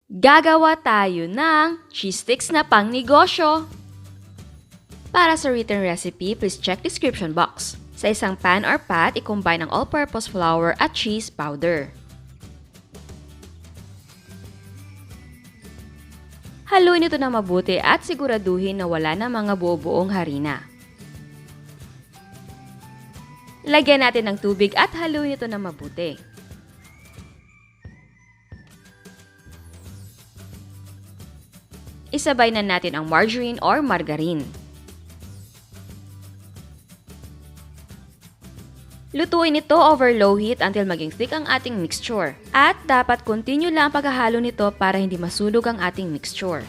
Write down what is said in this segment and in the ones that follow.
Gagawa tayo ng cheese sticks na pang negosyo. Para sa written recipe, please check description box. Sa isang pan or pot, i-combine ang all-purpose flour at cheese powder. Haluin ito na mabuti at siguraduhin na wala na mga buo-buong harina. Lagyan natin ng tubig at haluin ito na mabuti. Isabay na natin ang margarine or margarine. Lutuin ito over low heat until maging thick ang ating mixture. At dapat continue lang ang paghahalo nito para hindi masunog ang ating mixture.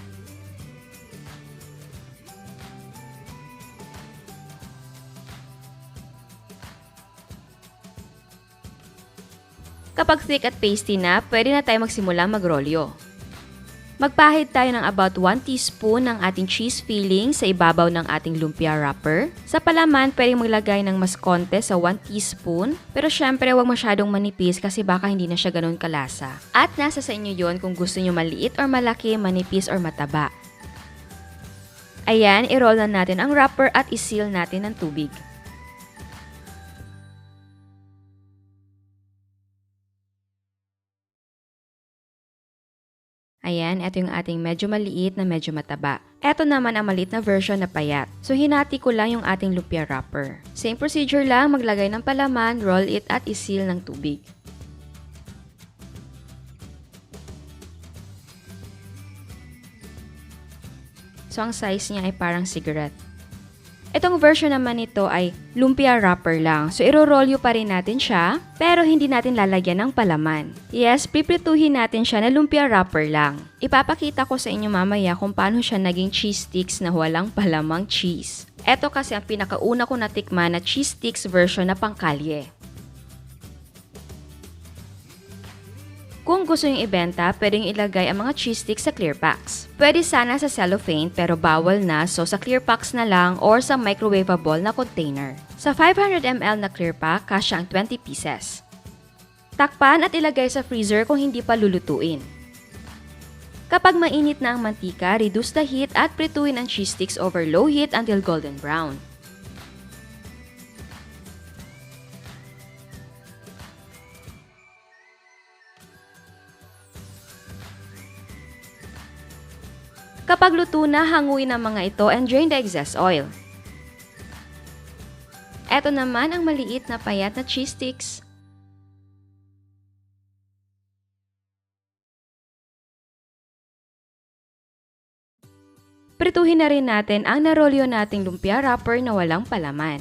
Kapag thick at pasty na, pwede na tayo magsimula magrolyo. Magpahid tayo ng about 1 teaspoon ng ating cheese filling sa ibabaw ng ating lumpia wrapper. Sa palaman, pwedeng maglagay ng mas konti sa 1 teaspoon. Pero syempre, huwag masyadong manipis kasi baka hindi na siya ganun kalasa. At nasa sa inyo yon kung gusto nyo maliit or malaki, manipis or mataba. Ayan, i-roll na natin ang wrapper at i-seal natin ng tubig. Ayan, ito yung ating medyo maliit na medyo mataba. Ito naman ang maliit na version na payat. So, hinati ko lang yung ating lumpia wrapper. Same procedure lang, maglagay ng palaman, roll it at i-seal ng tubig. So, ang size niya ay parang cigarette. Itong version naman nito ay lumpia wrapper lang. So, iro-rolyo pa rin natin siya, pero hindi natin lalagyan ng palaman. Yes, piprituhin natin siya na lumpia wrapper lang. Ipapakita ko sa inyo mamaya kung paano siya naging cheese sticks na walang palamang cheese. Ito kasi ang pinakauna ko natikman na cheese sticks version na pang Kalye. Kung gusto yung ibenta, pwedeng ilagay ang mga cheese sticks sa clear packs. Pwede sana sa cellophane pero bawal na, so sa clear packs na lang or sa microwavable na container. Sa 500 ml na clear pack, kasya ang 20 pieces. Takpan at ilagay sa freezer kung hindi pa lulutuin. Kapag mainit na ang mantika, reduce the heat at prituin ang cheese sticks over low heat until golden brown. Kapag luto na, hanguin ang mga ito and drain the excess oil. Ito naman ang maliit na payat na cheese sticks. Prituhin na rin natin ang narolyo nating lumpia wrapper na walang palaman.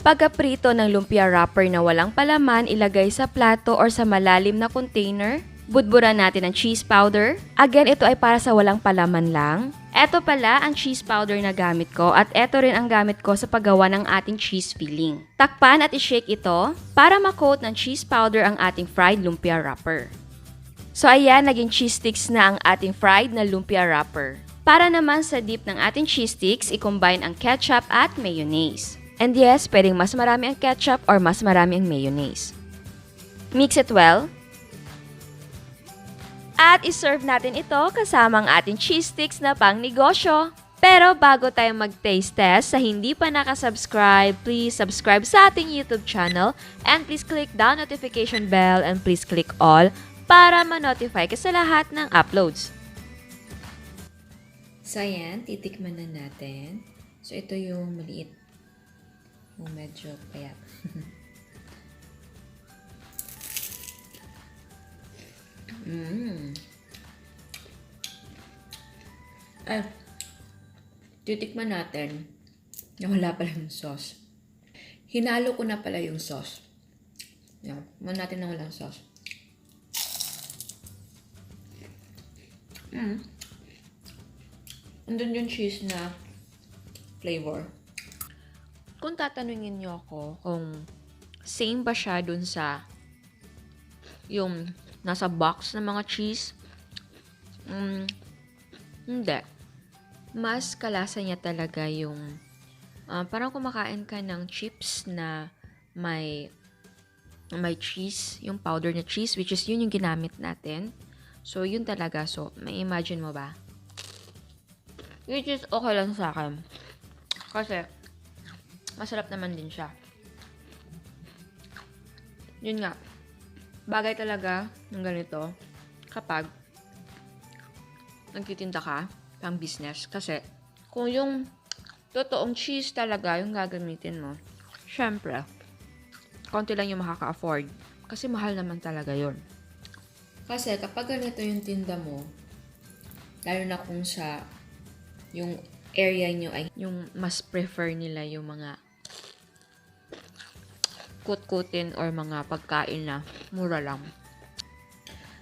Pagkaprito ng lumpia wrapper na walang palaman, ilagay sa plato or sa malalim na container. Budburan natin ang cheese powder. Again, ito ay para sa walang palaman lang. Ito pala ang cheese powder na gamit ko at ito rin ang gamit ko sa paggawa ng ating cheese filling. Takpan at i-shake ito para ma-coat ng cheese powder ang ating fried lumpia wrapper. So ayan, naging cheese sticks na ang ating fried na lumpia wrapper. Para naman sa dip ng ating cheese sticks, i-combine ang ketchup at mayonnaise. And yes, pwedeng mas marami ang ketchup or mas marami ang mayonnaise. Mix it well. At iserve natin ito kasama ang ating cheese sticks na pang negosyo. Pero bago tayo mag-taste test, sa hindi pa nakasubscribe, please subscribe sa ating YouTube channel and please click the notification bell and please click all para ma-notify ka sa lahat ng uploads. So, ayan, titikman na natin. So, ito yung maliit. Yung medyo payat. Ay, titikman natin na wala pala yung sauce. Hinalo ko na pala yung sauce. Yan, man natin na walang sauce. Andun yung cheese na flavor. Kung tatanungin niyo ako kung same ba siya dun sa yung nasa box ng mga cheese, hindi. Mas kalasa niya talaga yung Parang kumakain ka ng chips na may cheese, yung powder na cheese, which is yun yung ginamit natin. So, yun talaga. So, may imagine mo ba? Which is okay lang sa akin. Kasi, masarap naman din siya. Yun nga. Bagay talaga ng ganito kapag nagtitinda ka pang business. Kasi, kung yung totoong cheese talaga yung gagamitin mo, syempre, konti lang yung makaka-afford. Kasi mahal naman talaga yun. Kasi kapag ganito yung tinda mo, lalo na kung sa yung area nyo ay yung mas prefer nila yung mga kut-kutin or mga pagkain na mura lang.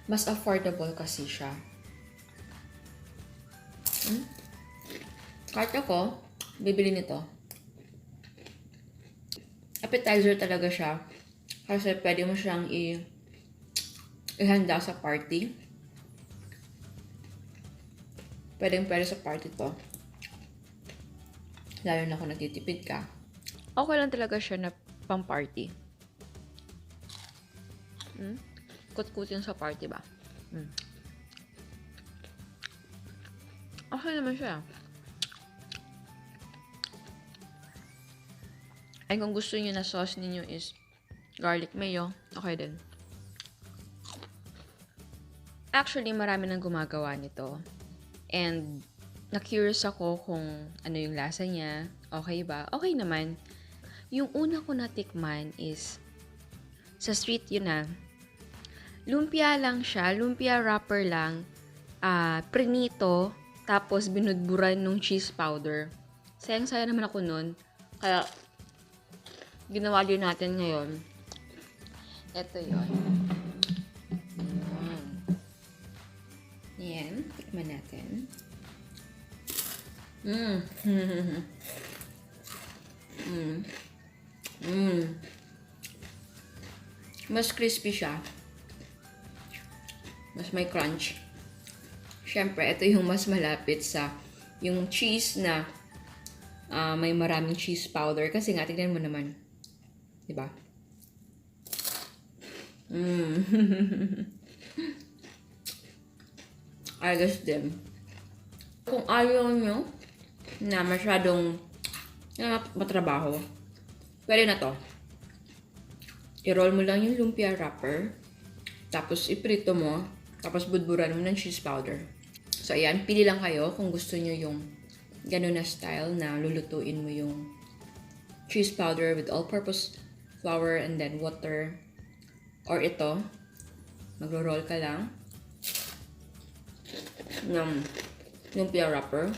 Mas affordable kasi siya. Kahit ako, bibili nito. Appetizer talaga siya. Kasi pwede mo siyang ihanda sa party. Pwede sa party to. Lalo na kung nagtitipid ka. Okay lang talaga siya na pang party. Kut-kutin sa party ba? Okay naman siya. Ay, kung gusto niyo na sauce ninyo is garlic mayo, okay din. Actually, marami nang gumagawa nito. And, na-curious ako kung ano yung lasa niya. Okay ba? Okay naman. Yung una ko natikman is sa street yun na. Lumpia lang siya. Lumpia wrapper lang. Prinito. Tapos, binudburan nung cheese powder. Sayang-sayang naman ako nun. Kaya, ginawa din natin ngayon. Ito yun. Yan. Tikman natin. Mas crispy siya. Mas may crunch. Siyempre, ito yung mas malapit sa yung cheese na may maraming cheese powder. Kasi nga, tignan mo naman. Diba? Ayos din. Kung ayaw nyo na masyadong matrabaho, pwede na to. I-roll mo lang yung lumpia wrapper, tapos iprito mo, tapos budburan mo ng cheese powder. So, ayan, pili lang kayo kung gusto nyo yung ganun na style na lulutuin mo yung cheese powder with all-purpose flour and then water. Or ito, magro-roll ka lang ng lumpia wrapper.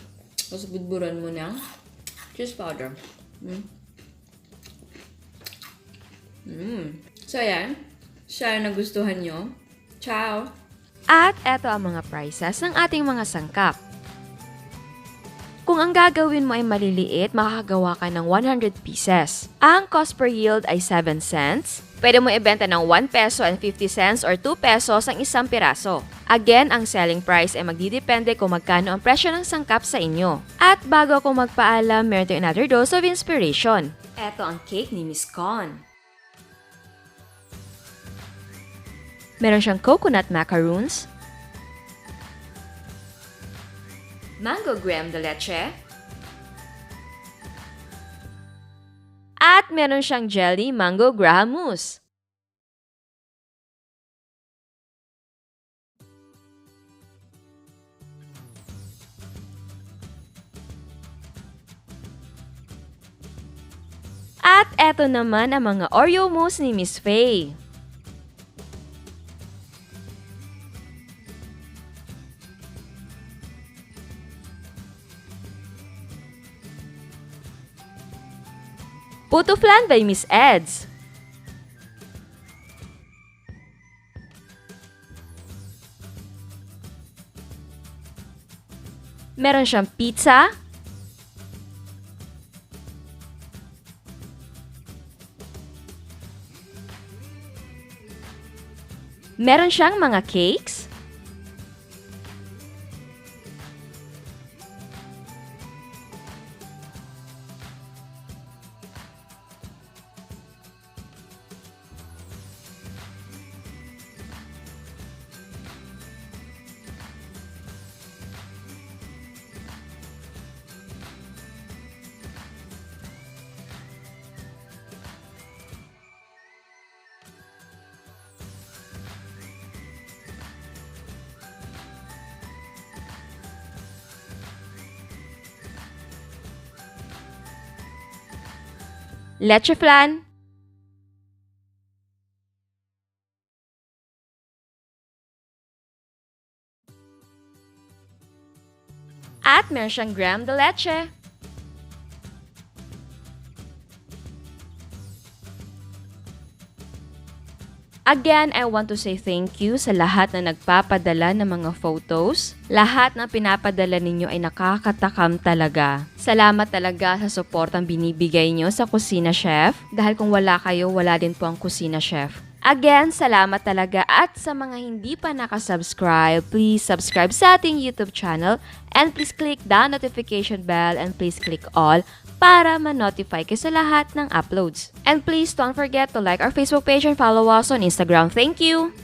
Tapos budburan mo ng cheese powder. So, ayan. Sana nagustuhan nyo. Ciao! At eto ang mga prices ng ating mga sangkap. Kung ang gagawin mo ay maliliit, makakagawa ka ng 100 pieces. Ang cost per yield ay 7 cents. Pwede mo ibenta ng 1 peso and 50 cents or 2 pesos ang isang piraso. Again, ang selling price ay magdidepende kung magkano ang presyo ng sangkap sa inyo. At bago ako magpaalam, meron tayong another dose of inspiration. Eto ang cake ni Miss Con. Meron siyang coconut macaroons, mango crème de leche, at meron siyang jelly mango graham mousse. At eto naman ang mga Oreo mousse ni Miss Faye. Puto flan by Miss Eds. Meron siyang pizza, meron siyang mga cakes, leche flan, at meron siyang crème de leche. Again, I want to say thank you sa lahat na nagpapadala ng mga photos. Lahat na pinapadala ninyo ay nakakatakam talaga. Salamat talaga sa suportang binibigay nyo sa Kusina Chef. Dahil kung wala kayo, wala din po ang Kusina Chef. Again, salamat talaga at sa mga hindi pa nakasubscribe, please subscribe sa ating YouTube channel and please click the notification bell and please click all para ma-notify kayo sa lahat ng uploads. And please don't forget to like our Facebook page and follow us on Instagram. Thank you!